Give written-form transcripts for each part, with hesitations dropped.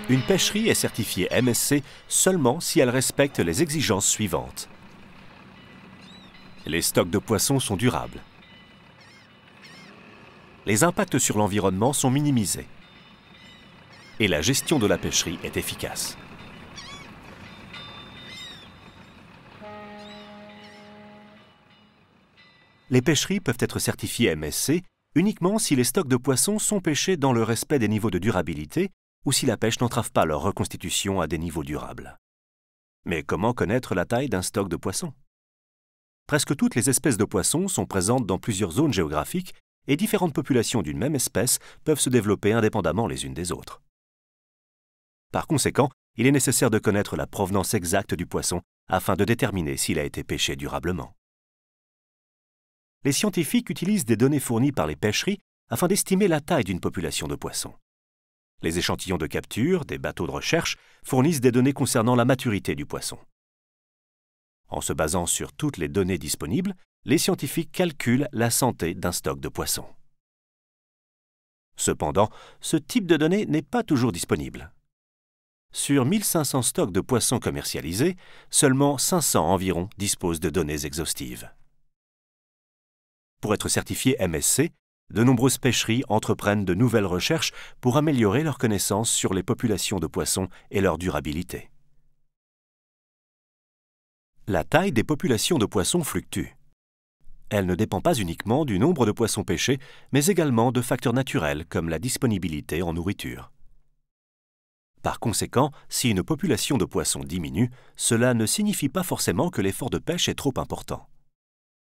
Une pêcherie est certifiée MSC seulement si elle respecte les exigences suivantes. Les stocks de poissons sont durables. Les impacts sur l'environnement sont minimisés. Et la gestion de la pêcherie est efficace. Les pêcheries peuvent être certifiées MSC uniquement si les stocks de poissons sont pêchés dans le respect des niveaux de durabilité ou si la pêche n'entrave pas leur reconstitution à des niveaux durables. Mais comment connaître la taille d'un stock de poissons? Presque toutes les espèces de poissons sont présentes dans plusieurs zones géographiques et différentes populations d'une même espèce peuvent se développer indépendamment les unes des autres. Par conséquent, il est nécessaire de connaître la provenance exacte du poisson afin de déterminer s'il a été pêché durablement. Les scientifiques utilisent des données fournies par les pêcheries afin d'estimer la taille d'une population de poissons. Les échantillons de capture des bateaux de recherche fournissent des données concernant la maturité du poisson. En se basant sur toutes les données disponibles, les scientifiques calculent la santé d'un stock de poissons. Cependant, ce type de données n'est pas toujours disponible. Sur 1500 stocks de poissons commercialisés, seulement 500 environ disposent de données exhaustives. Pour être certifié MSC, de nombreuses pêcheries entreprennent de nouvelles recherches pour améliorer leurs connaissances sur les populations de poissons et leur durabilité. La taille des populations de poissons fluctue. Elle ne dépend pas uniquement du nombre de poissons pêchés, mais également de facteurs naturels comme la disponibilité en nourriture. Par conséquent, si une population de poissons diminue, cela ne signifie pas forcément que l'effort de pêche est trop important.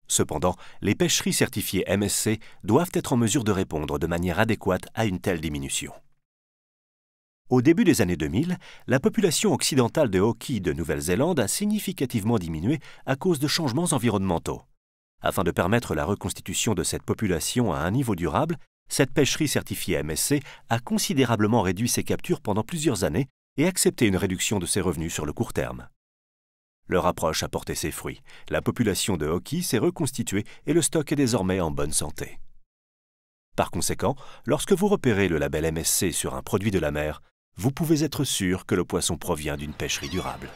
Cependant, les pêcheries certifiées MSC doivent être en mesure de répondre de manière adéquate à une telle diminution. Au début des années 2000, la population occidentale de hoquets de Nouvelle-Zélande a significativement diminué à cause de changements environnementaux. Afin de permettre la reconstitution de cette population à un niveau durable, cette pêcherie certifiée MSC a considérablement réduit ses captures pendant plusieurs années et accepté une réduction de ses revenus sur le court terme. Leur approche a porté ses fruits. La population de hoquets s'est reconstituée et le stock est désormais en bonne santé. Par conséquent, lorsque vous repérez le label MSC sur un produit de la mer, vous pouvez être sûr que le poisson provient d'une pêcherie durable.